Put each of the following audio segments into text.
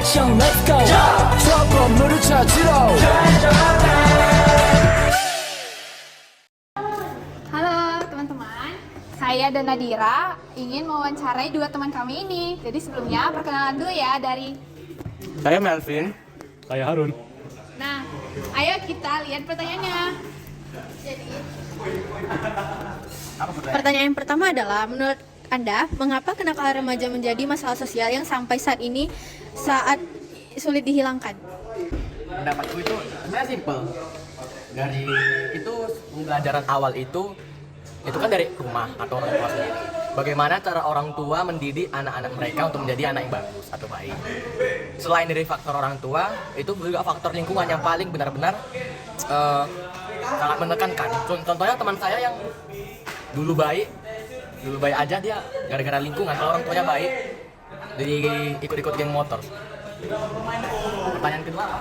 action let's go 저 건물을 찾으러 Halo teman-teman, saya dan Nadira ingin mewawancarai dua teman kami ini. Jadi sebelumnya perkenalan dulu ya dari. Saya Melvin. Saya Harun. Nah, ayo kita lihat pertanyaannya. Pertanyaan yang pertama adalah, menurut Anda, mengapa kenakalan remaja menjadi masalah sosial yang sampai saat ini sulit dihilangkan? Pendapatku itu sebenarnya simpel. Dari itu pembelajaran awal itu kan dari rumah atau orang tua sendiri. Bagaimana cara orang tua mendidik anak-anak mereka untuk menjadi anak yang bagus atau baik. Selain dari faktor orang tua, itu juga faktor lingkungan yang paling benar-benar sangat menekankan. Contohnya teman saya yang dulu baik aja dia gara-gara lingkungan. Kalau orang tuanya baik, jadi ikut-ikut geng motor. Pertanyaan kedua apa?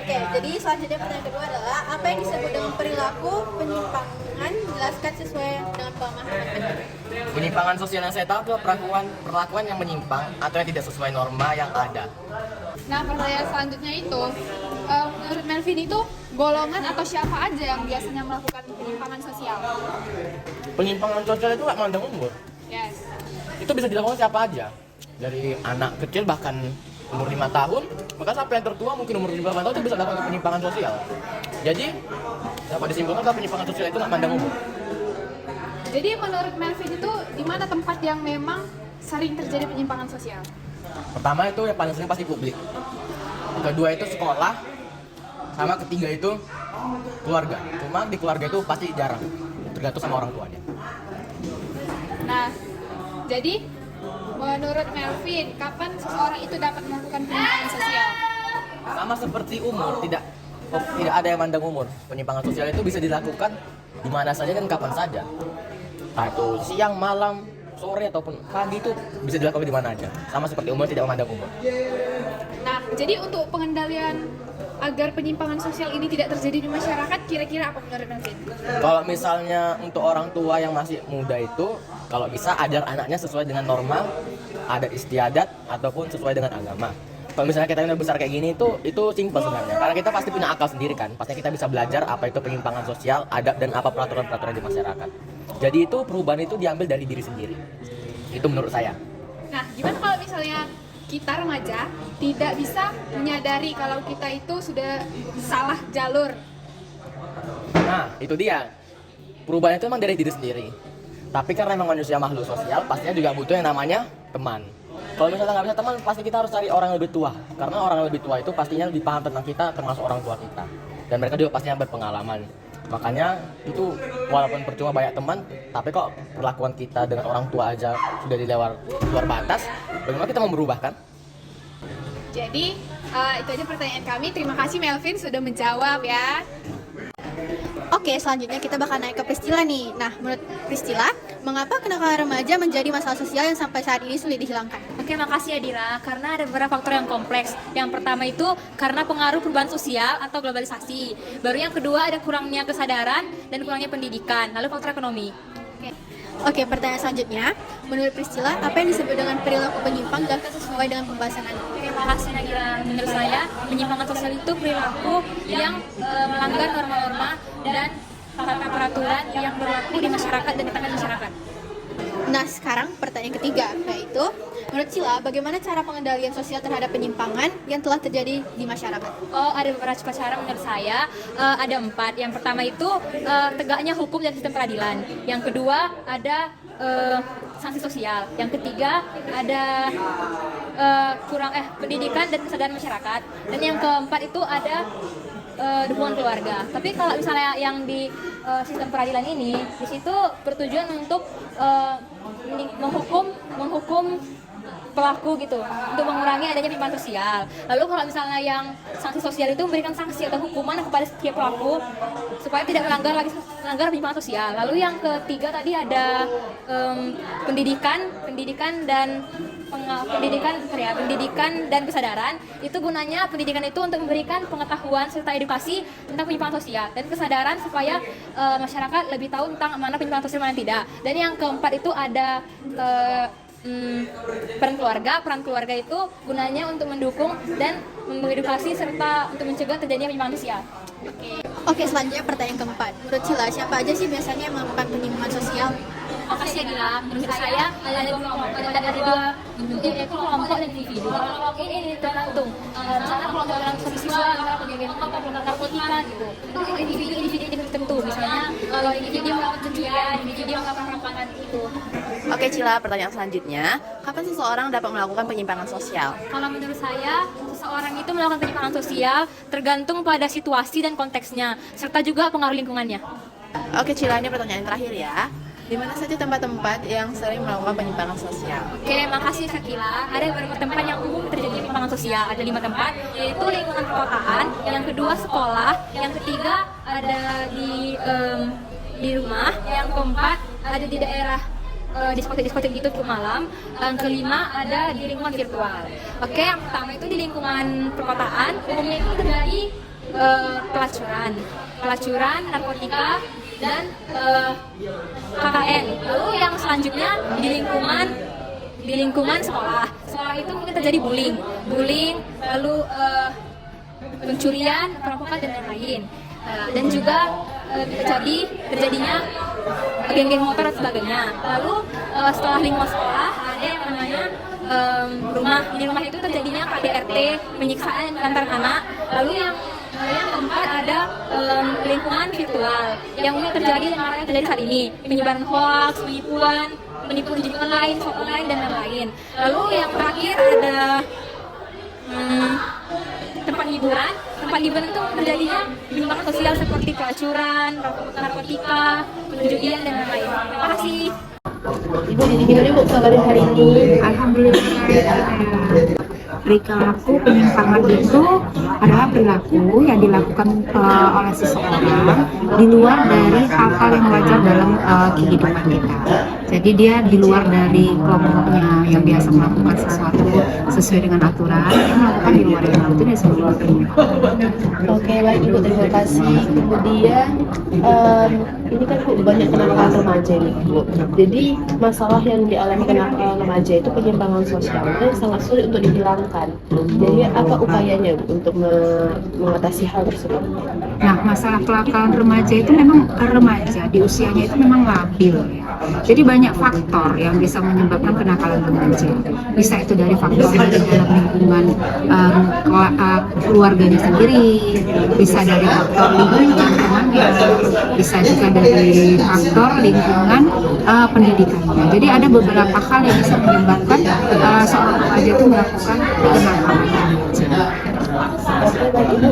Oke, jadi selanjutnya pertanyaan kedua adalah, apa yang disebut dengan perilaku penyimpangan? Jelaskan sesuai dengan pemahaman Anda. Penyimpangan sosial yang saya tahu adalah perlakuan yang menyimpang atau yang tidak sesuai norma yang ada. Nah, pertanyaan selanjutnya itu, menurut Melvin itu golongan atau siapa aja yang biasanya melakukan penyimpangan sosial? Penyimpangan sosial itu nggak mandang umur. Yes. Itu bisa dilakukan siapa aja. Dari anak kecil bahkan umur 5 tahun, bahkan sampai yang tertua mungkin umur 58 tahun itu bisa melakukan penyimpangan sosial. Jadi, dapat disimpulkan kalau penyimpangan sosial itu nggak mandang umur. Jadi menurut Melvin itu di mana tempat yang memang sering terjadi penyimpangan sosial? Pertama itu yang paling sering pasti publik. Kedua itu sekolah. Sama ketiga itu keluarga. Cuma di keluarga itu pasti jarang. Tergantung sama orang tuanya. Nah, jadi menurut Melvin, kapan seseorang itu dapat melakukan penyimpangan sosial? Sama seperti umur, tidak ada yang mandang umur. Penyimpangan sosial itu bisa dilakukan di mana saja dan kapan saja. Entah itu siang, malam, sore ataupun pagi itu bisa dilakukan di mana aja. Sama seperti umur, tidak memandang umur. Nah, jadi untuk pengendalian agar penyimpangan sosial ini tidak terjadi di masyarakat, kira-kira apa menurut Melvin? Kalau misalnya untuk orang tua yang masih muda itu, kalau bisa ajar anaknya sesuai dengan norma, adat istiadat ataupun sesuai dengan agama. Kalau misalnya kita udah besar kayak gini itu simpel sebenarnya. Karena kita pasti punya akal sendiri kan. Pasti kita bisa belajar apa itu penyimpangan sosial, adab dan apa peraturan-peraturan di masyarakat. Jadi itu perubahan itu diambil dari diri sendiri. Itu menurut saya. Nah, gimana kalau misalnya kita remaja tidak bisa menyadari kalau kita itu sudah salah jalur? Nah, itu dia. Perubahan itu memang dari diri sendiri. Tapi karena memang manusia makhluk sosial, pastinya juga butuh yang namanya teman. Kalau misalnya nggak bisa teman, pasti kita harus cari orang yang lebih tua. Karena orang yang lebih tua itu pastinya lebih paham tentang kita, termasuk orang tua kita. Dan mereka juga pastinya berpengalaman. Makanya itu walaupun percuma banyak teman, tapi kok perlakuan kita dengan orang tua aja sudah di luar batas, bagaimana kita mau berubah kan? Jadi, itu aja pertanyaan kami. Terima kasih Melvin sudah menjawab ya. Oke, selanjutnya kita bakal naik ke Priscila nih. Nah, menurut Priscila, mengapa kenakalan remaja menjadi masalah sosial yang sampai saat ini sulit dihilangkan? Oke, makasih ya Dira. Karena ada beberapa faktor yang kompleks. Yang pertama itu karena pengaruh perubahan sosial atau globalisasi. Baru yang kedua ada kurangnya kesadaran dan kurangnya pendidikan. Lalu faktor ekonomi. Oke, pertanyaan selanjutnya, menurut Priscila, apa yang disebut dengan perilaku penyimpang dan sesuai dengan pembahasan Anda? Terima kasih Nadira. Menurut saya, penyimpangan sosial itu perilaku yang melanggar norma-norma dan peraturan yang berlaku di masyarakat dan di tengah masyarakat. Nah, sekarang pertanyaan ketiga, yaitu menurut Sila, bagaimana cara pengendalian sosial terhadap penyimpangan yang telah terjadi di masyarakat? Oh, ada beberapa cara menurut saya. Ada 4. Yang pertama itu tegaknya hukum dan sistem peradilan. Yang kedua ada sanksi sosial. Yang ketiga ada pendidikan dan kesadaran masyarakat. Dan yang keempat itu ada dukungan keluarga. Tapi kalau misalnya yang di sistem peradilan ini, di situ bertujuan untuk menghukum pelaku gitu, untuk mengurangi adanya penyimpangan sosial. Lalu kalau misalnya yang sanksi sosial itu memberikan sanksi atau hukuman kepada setiap pelaku supaya tidak melanggar penyimpangan sosial. Lalu yang ketiga tadi ada pendidikan dan kesadaran. Itu gunanya pendidikan itu untuk memberikan pengetahuan serta edukasi tentang penyimpangan sosial dan kesadaran supaya masyarakat lebih tahu tentang mana penyimpangan sosial mana tidak. Dan yang keempat itu ada peran keluarga itu gunanya untuk mendukung dan mengedukasi serta untuk mencegah terjadinya penyimpangan sosial. Oke, selanjutnya pertanyaan keempat. Menurut Cila, siapa aja sih biasanya yang melakukan penyimpangan sosial? Makasih ya Gila, menurut saya ada dua bentuk, yaitu kelompok dan individu. Kelompok ini tergantung, misalnya kelompok transisi siswa, kelompok kelompok narkotika gitu. Itu individu tertentu, misalnya kalau individu yang melakukan pencurian, individu yang melakukan perampokan itu. Oke Cila, pertanyaan selanjutnya, kapan seseorang dapat melakukan penyimpangan sosial? Kalau menurut saya, seseorang itu melakukan penyimpangan sosial tergantung pada situasi dan konteksnya, serta juga pengaruh lingkungannya. Oke Cila, ini pertanyaan terakhir ya. Di mana saja tempat-tempat yang sering melakukan penyimpangan sosial? Oke, makasih Sakila. Ada beberapa tempat yang umum terjadi penyimpangan sosial. Ada 5 tempat, yaitu lingkungan perkotaan, yang kedua sekolah, yang ketiga ada di rumah, yang keempat ada di daerah diskotek gitu ke malam, yang kelima ada di lingkungan virtual. Oke, yang pertama itu di lingkungan perkotaan, umumnya itu terjadi pelacuran, narkotika, dan KKN. Lalu yang selanjutnya di lingkungan sekolah itu mungkin terjadi bullying, lalu pencurian, perampokan dan lain-lain. Dan juga terjadinya geng-geng motor dan sebagainya. Lalu setelah lingkungan sekolah ada yang namanya rumah. Di rumah itu terjadinya KDRT, penyiksaan antar anak. Lalu yang keempat ada lingkungan virtual yang umumnya terjadi dan maraknya terjadi saat ini, penyebaran hoax, penipuan judi online, shop online dan lain-lain. Lalu yang terakhir ada tempat hiburan itu terjadinya penyimpangan sosial seperti pelacuran, narkotika, penjudian dan lain-lain. Terima kasih. Ibu, jadi gimana Bu kabar hari ini? Alhamdulillah. Perilaku penyimpangan itu adalah perilaku yang dilakukan oleh seseorang di luar dari hal-hal yang wajar dalam kehidupan kita. Jadi dia di luar dari kelompoknya yang biasa melakukan sesuatu sesuai dengan aturan, dia melakukan di luar itu disebut penyimpangan. Oke, baik Ibu, terima kasih. Kemudian ini kan Bu banyak kenakalan remaja nih Bu. Jadi masalah yang dialami kenakalan remaja itu penyimpangan sosial yang sangat sulit untuk dihilangkan. Jadi apa upayanya Bu untuk mengatasi hal tersebut? Nah, masalah kenakalan remaja itu memang remaja di usianya itu memang labil ya. Jadi banyak faktor yang bisa menyebabkan kenakalan remaja. Bisa itu dari faktor dari dalam lingkungan keluarganya sendiri, bisa dari faktor lingkungan temannya, bisa juga dari faktor lingkungan pendidikannya. Jadi ada beberapa hal yang bisa menyebabkan seorang remaja itu melakukan kenakalan remaja. Oke, baik Ibu,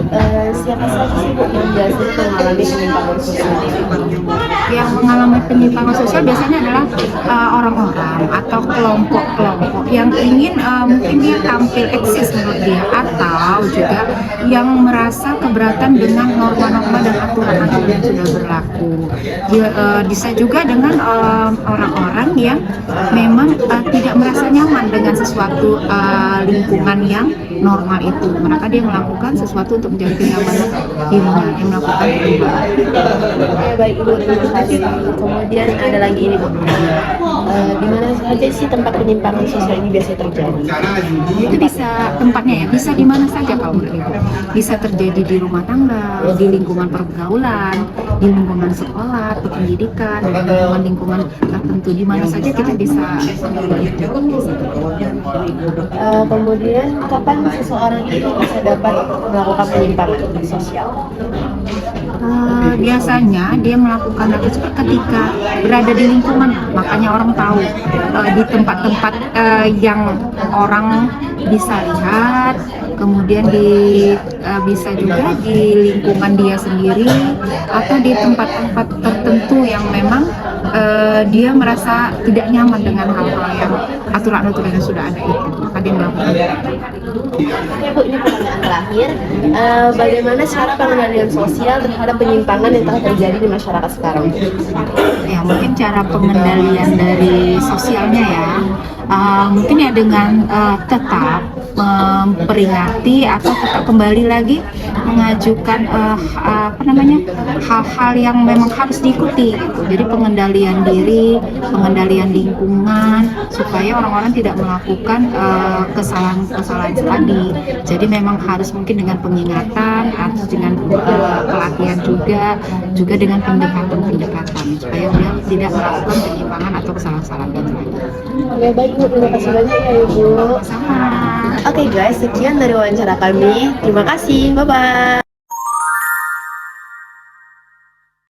siapa saja sih Bu yang biasanya mengalami penyimpangan sosial ini? Yang mengalami penyimpangan sosial biasanya adalah orang-orang atau kelompok-kelompok yang ingin mungkin dia tampil eksis menurut dia, atau juga yang merasa keberatan dengan norma-norma dan aturan-aturan yang sudah berlaku. Bisa juga dengan orang-orang yang memang tidak merasa nyaman dengan sesuatu lingkungan yang normal itu, maka dia melakukan sesuatu untuk menjadi kenyamanan dirinya, yang melakukan perubahan. Oke, baik Ibu, terima kasih. Kemudian ada lagi ini Bu, di mana saja sih tempat penyimpangan sosial ini biasa terjadi? Itu bisa tempatnya ya, bisa di mana saja kalau menurut Ibu. Bisa terjadi di rumah tangga, di lingkungan pergaulan, di lingkungan sekolah, pendidikan, di lingkungan tertentu, di mana saja kita bisa itu. Kemudian kapan seseorang itu bisa dapat melakukan penyimpangan sosial? Biasanya dia melakukan hal tersebut ketika berada di lingkungan, makanya orang tahu di tempat-tempat yang orang bisa lihat, kemudian bisa juga di lingkungan dia sendiri atau di tempat-tempat tertentu yang memang dia merasa tidak nyaman dengan hal-hal yang aturan-aturan yang sudah ada itu, maka dia melakukan. Oke Bu, ini pertanyaan terakhir, bagaimana cara pengendalian sosial terhadap penyimpangan yang telah terjadi di masyarakat sekarang? Ya, mungkin cara pengendalian dari sosialnya ya, mungkin ya dengan tetap memperingati atau tetap kembali lagi mengajukan hal-hal yang memang harus diikuti gitu. Jadi pengendalian diri, pengendalian lingkungan supaya orang-orang tidak melakukan kesalahan-kesalahan tadi. Jadi memang harus mungkin dengan pengingatan, harus dengan pelatihan juga dengan pendekatan supaya dia tidak melakukan penyimpangan atau kesalahan-kesalahan itu lagi. Oke, baik Bu, terima kasih banyak ya Ibu. Sama. Oke guys, sekian dari wawancara kami. Terima kasih, bye-bye.